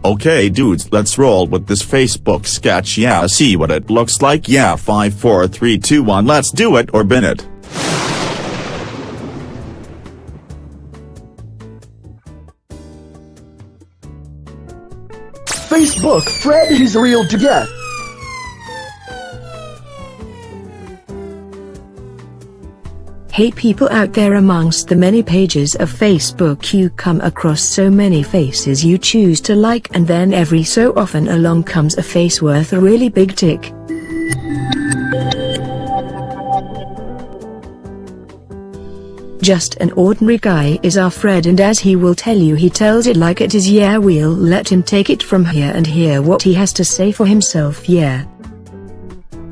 Okay dudes, let's roll with this Facebook sketch. Yeah, see what it looks like. Yeah, 5 4 3 2 1, let's do it or bin it. Facebook, Fred, he's real to get. Hey people out there, amongst the many pages of Facebook you come across so many faces you choose to like, and then every so often along comes a face worth a really big tick. Just an ordinary guy is our Fred, and as he will tell you, he tells it like it is. Yeah, we'll let him take it from here and hear what he has to say for himself. Yeah.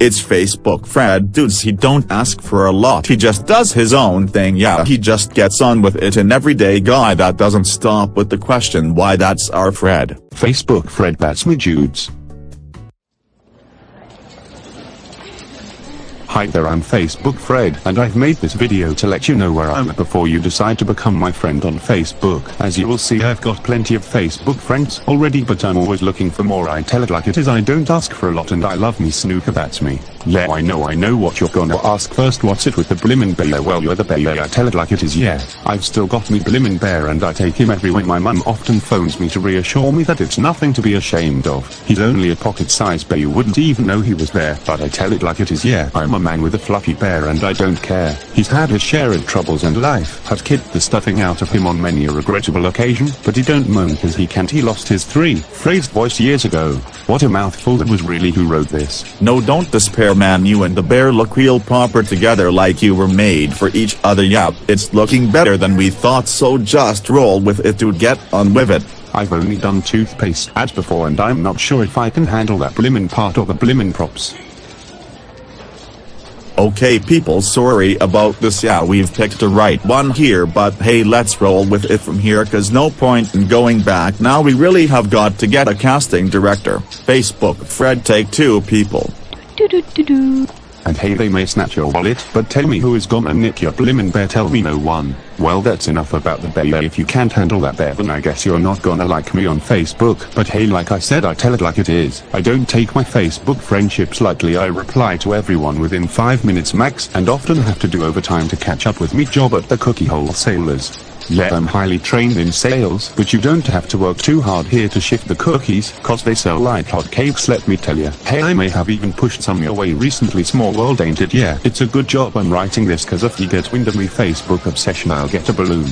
It's Facebook Fred, dudes. He don't ask for a lot, he just does his own thing. Yeah, he just gets on with it, an everyday guy that doesn't stop with the question why. That's our Fred. Facebook Fred, that's me dudes. Hi there, I'm Facebook Fred, and I've made this video to let you know where I'm at before you decide to become my friend on Facebook. As you will see, I've got plenty of Facebook friends already, but I'm always looking for more. I tell it like it is, I don't ask for a lot, and I love me snooker, that's me. Yeah, I know what you're gonna ask first. What's it with the blimmin' bear? Well, you're the bear. I tell it like it is. Yeah, I've still got me blimmin' bear, and I take him everywhere. My mum often phones me to reassure me that it's nothing to be ashamed of. He's only a pocket-sized bear, you wouldn't even know he was there. But I tell it like it is. Yeah, I'm a man with a fluffy bear, and I don't care. He's had his share of troubles, and life had kicked the stuffing out of him on many a regrettable occasion, but he don't moan cause he can't. He lost his three-phrased voice years ago. What a mouthful that was. Really, who wrote this? No, don't despair man, you and the bear look real proper together, like you were made for each other. Yeah, it's looking better than we thought, so just roll with it to get on with it. I've only done toothpaste ads before, and I'm not sure if I can handle that blimmin' part or the blimmin' props. Okay people, sorry about this. Yeah, we've picked the right one here, but hey, let's roll with it from here, cause no point in going back now. We really have got to get a casting director. Facebook Fred, take 2 people. And hey, they may snatch your wallet, but tell me who is gonna nick your blimmin' bear? Tell me no one. Well, that's enough about the bear. If you can't handle that bear, then I guess you're not gonna like me on Facebook. But hey, like I said, I tell it like it is. I don't take my Facebook friendships lightly. I reply to everyone within 5 minutes max, and often have to do overtime to catch up with me job at the cookie wholesalers. Yeah, I'm highly trained in sales, but you don't have to work too hard here to shift the cookies, cause they sell like hotcakes, let me tell ya. Hey, I may have even pushed some your way recently. Small world, ain't it? Yeah, it's a good job I'm writing this, cause if you get wind of me Facebook obsession, I'll get a balloon.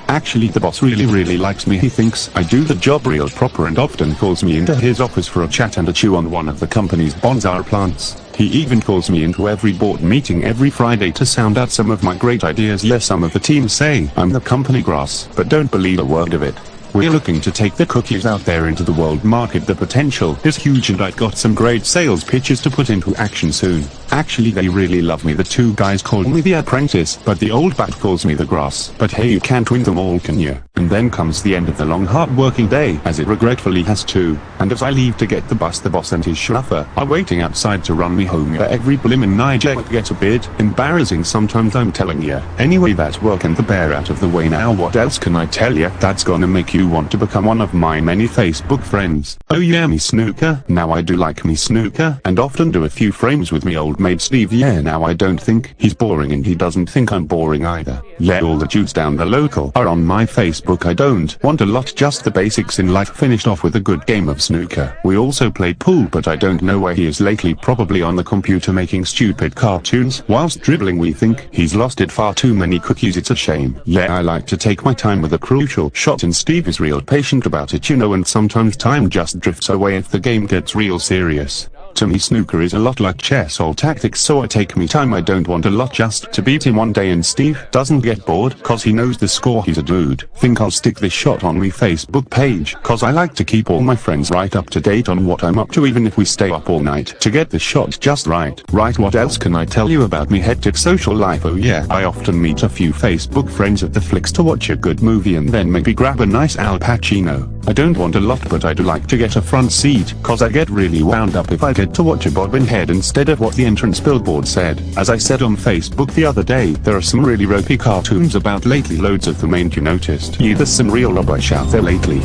Actually, the boss really likes me. He thinks I do the job real proper, and often calls me into his office for a chat and a chew on one of the company's bonsai plants. He even calls me into every board meeting every Friday to sound out some of my great ideas. Yes, some of the team say I'm the company grass, but don't believe a word of it. We're looking to take the cookies out there into the world market. The potential is huge, and I've got some great sales pitches to put into action soon. Actually, they really love me. The 2 guys call me the apprentice, but the old bat calls me the grass. But hey, you can't win them all, can you? And then comes the end of the long hard working day, as it regretfully has to. And as I leave to get the bus, the boss and his chauffeur are waiting outside to run me home. Yeah, every blimmin' night it gets a bit embarrassing sometimes, I'm telling ya. Anyway, that's working the bear out of the way. Now what else can I tell ya that's gonna make you want to become one of my many Facebook friends? Oh yeah, me snooker. Now I do like me snooker, and often do a few frames with me old mate Steve. Yeah, now I don't think he's boring, and he doesn't think I'm boring either. Yeah, all the dudes down the local are on my Facebook. I don't want a lot, just the basics in life. Finished off with a good game of snooker. We also play pool, but I don't know where he is lately. Probably on the computer making stupid cartoons whilst dribbling. We think he's lost it. Far too many cookies, it's a shame. Yeah, I like to take my time with a crucial shot, and Steve is real patient about it, you know, and sometimes time just drifts away if the game gets real serious. To me, snooker is a lot like chess or tactics, so I take me time. I don't want a lot, just to beat him one day, and Steve doesn't get bored cause he knows the score. He's a dude. Think I'll stick this shot on me Facebook page, cause I like to keep all my friends right up to date on what I'm up to, even if we stay up all night to get the shot just right. Right, what else can I tell you about me hectic social life? Oh yeah, I often meet a few Facebook friends at the flicks to watch a good movie, and then maybe grab a nice Al Pacino. I don't want a lot, but I do like to get a front seat, cause I get really wound up if I get ticket to watch a bobbin head instead of what the entrance billboard said. As I said on Facebook the other day, there are some really ropey cartoons about lately, loads of them, ain't you noticed? Yeah, there's some real rubbish out there lately.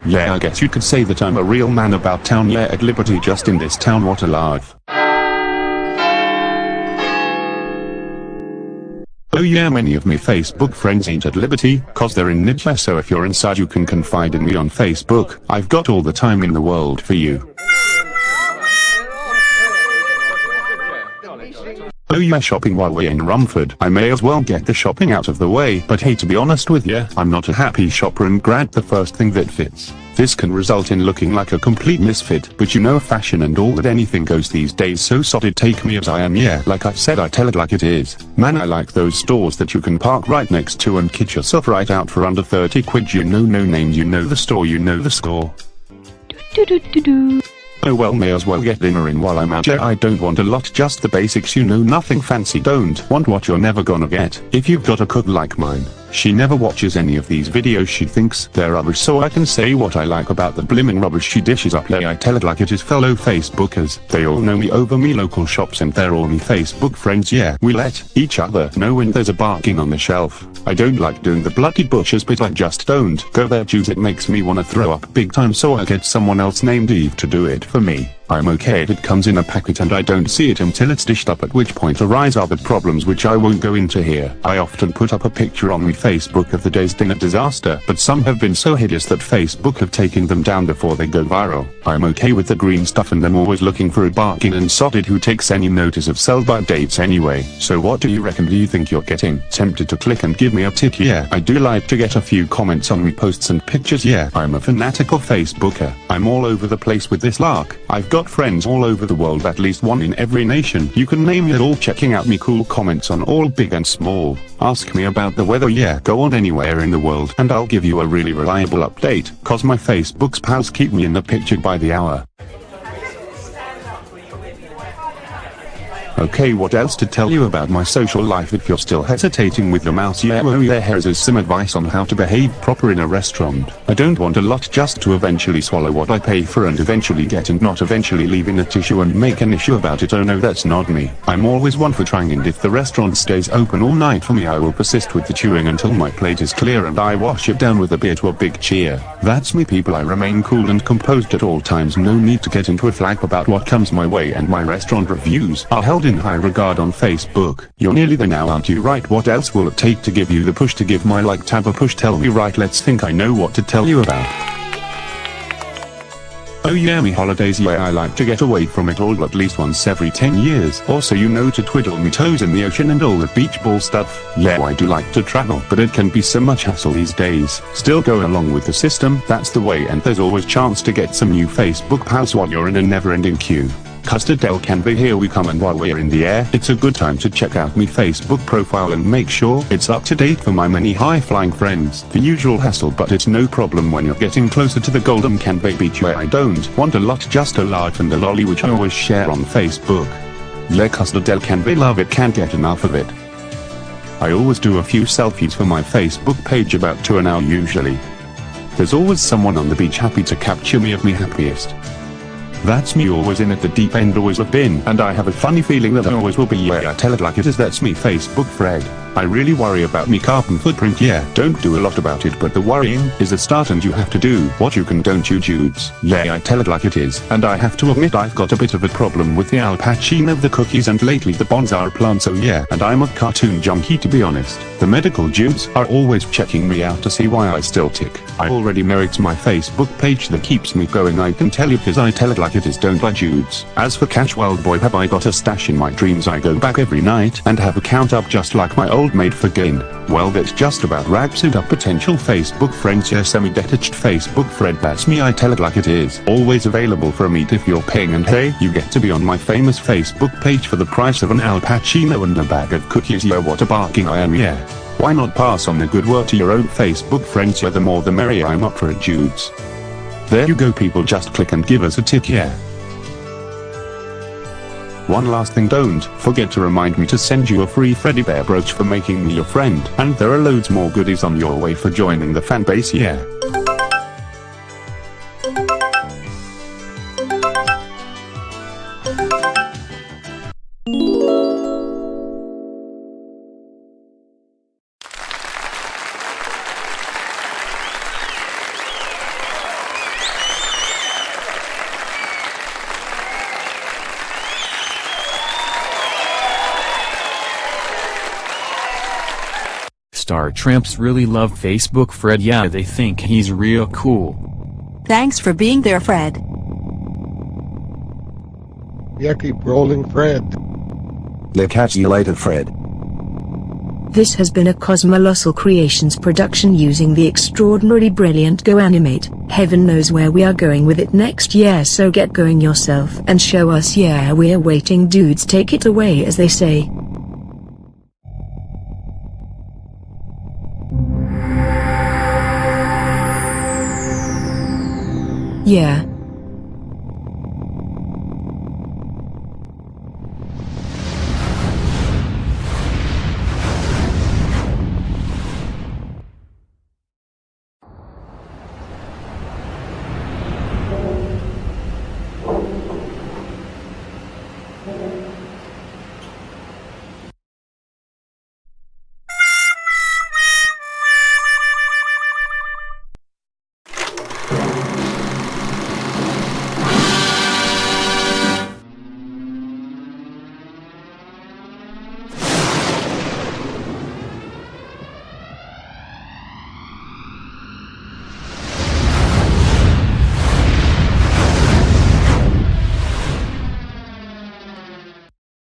Yeah, I guess you could say that I'm a real man about town, yeah, at liberty just in this town, what a life. Oh yeah, many of me Facebook friends ain't at liberty, cause they're in Nidja, so if you're inside you can confide in me on Facebook. I've got all the time in the world for you. Oh yeah, shopping while we're in Rumford. I may as well get the shopping out of the way, but hey, to be honest with ya, I'm not a happy shopper and grab the first thing that fits. This can result in looking like a complete misfit, but you know fashion and all that, anything goes these days, so sodded take me as I am, yeah, like I said, I tell it like it is. Man, I like those stores that you can park right next to and kit yourself right out for under 30 quid, you know, no names, you know the store, you know the score. Oh well, may as well get dinner in while I'm out. Yeah, I don't want a lot, just the basics, you know, nothing fancy. Don't want what you're never gonna get. If you've got a cook like mine, she never watches any of these videos, she thinks they're rubbish, so I can say what I like about the blimmin' rubbish she dishes up. I tell it like it is, fellow Facebookers. They all know me over me local shops and they're all me Facebook friends, yeah. We let each other know when there's a barking on the shelf. I don't like doing the bloody butchers, but I just don't go there, Jews. It makes me wanna throw up big time, so I get someone else named Eve to do it for me. I'm okay if it comes in a packet and I don't see it until it's dished up, at which point arise other problems which I won't go into here. I often put up a picture on my Facebook of the day's dinner disaster, but some have been so hideous that Facebook have taken them down before they go viral. I'm okay with the green stuff and I'm always looking for a barking and sodded who takes any notice of sell-by dates anyway. So what do you reckon? Do you think you're getting tempted to click and give me a tip? Yeah, I do like to get a few comments on my posts and pictures, yeah. I'm a fanatical Facebooker. I'm all over the place with this lark. I've got friends all over the world, at least one in every nation. You can name it all, checking out me cool comments on all big and small. Ask me about the weather, yeah, go on anywhere in the world and I'll give you a really reliable update, cause my Facebook's pals keep me in the picture by the hour. Okay, what else to tell you about my social life? If you're still hesitating with your mouse, yeah, well, here's some advice on how to behave proper in a restaurant. I don't want a lot, just to eventually swallow what I pay for and eventually get, and not eventually leave in a tissue and make an issue about it. Oh no, that's not me. I'm always one for trying, and if the restaurant stays open all night for me, I will persist with the chewing until my plate is clear and I wash it down with a beer to a big cheer. That's me, people. I remain cool and composed at all times. No need to get into a flag about what comes my way, and my restaurant reviews are held in high regard on Facebook. You're nearly there now, aren't you? Right, what else will it take to give you the push to give my like tab a push? Tell me. Right, let's think. I know what to tell you about. Oh yeah, me holidays, yeah, I like to get away from it all at least once every 10 years. Also, you know, to twiddle me toes in the ocean and all that beach ball stuff. Yeah, I do like to travel, but it can be so much hassle these days. Still go along with the system, that's the way, and there's always chance to get some new Facebook pals while you're in a never-ending queue. Custard Del Canby, here we come, and while we're in the air, it's a good time to check out me Facebook profile and make sure it's up to date for my many high-flying friends. The usual hassle, but it's no problem when you're getting closer to the Golden Canby Beach, where I don't want a lot, just a laugh and a lolly, which I always share on Facebook. Le Custard Del Canby, love it, can't get enough of it. I always do a few selfies for my Facebook page, about 2 an hour usually. There's always someone on the beach happy to capture me of me happiest. That's me, always in at the deep end, always have been, and I have a funny feeling that I always will be. Yeah, I tell it like it is, that's me, Facebook Fred. I really worry about me carbon footprint, yeah, don't do a lot about it, but the worrying is the start, and you have to do what you can, don't you, Judes? Yeah, I tell it like it is, and I have to admit I've got a bit of a problem with the Al Pacino, the cookies, and lately the bonsai plant, so yeah, and I'm a cartoon junkie, to be honest. The medical Judes are always checking me out to see why I still tick. I already merit my Facebook page that keeps me going, I can tell you, cause I tell it like it is, don't I, Judes? As for Cash, well boy, have I got a stash in my dreams. I go back every night and have a count up just like my old mate for gain. Well, that's just about wraps it up. Potential Facebook friends, yeah, semi-detached Facebook Fred, that's me, I tell it like it is. Always available for a meet if you're paying, and hey, you get to be on my famous Facebook page for the price of an Al Pacino and a bag of cookies. Yeah, what a barking I am, yeah. Why not pass on the good word to your own Facebook friends? Yeah, the more the merrier, I'm up for it, Judes. There you go, people, just click and give us a tip, yeah. One last thing, don't forget to remind me to send you a free Freddy Bear brooch for making me your friend. And there are loads more goodies on your way for joining the fan base, yeah. Star Tramps really love Facebook Fred. Yeah, they think he's real cool. Thanks for being there, Fred. Yeah, keep rolling, Fred. They'll catch you later, Fred. This has been a Cosmolossal Creations production using the extraordinarily brilliant GoAnimate. Heaven knows where we are going with it next year, so get going yourself and show us. Yeah, we're waiting, dudes. Take it away, as they say. Yeah,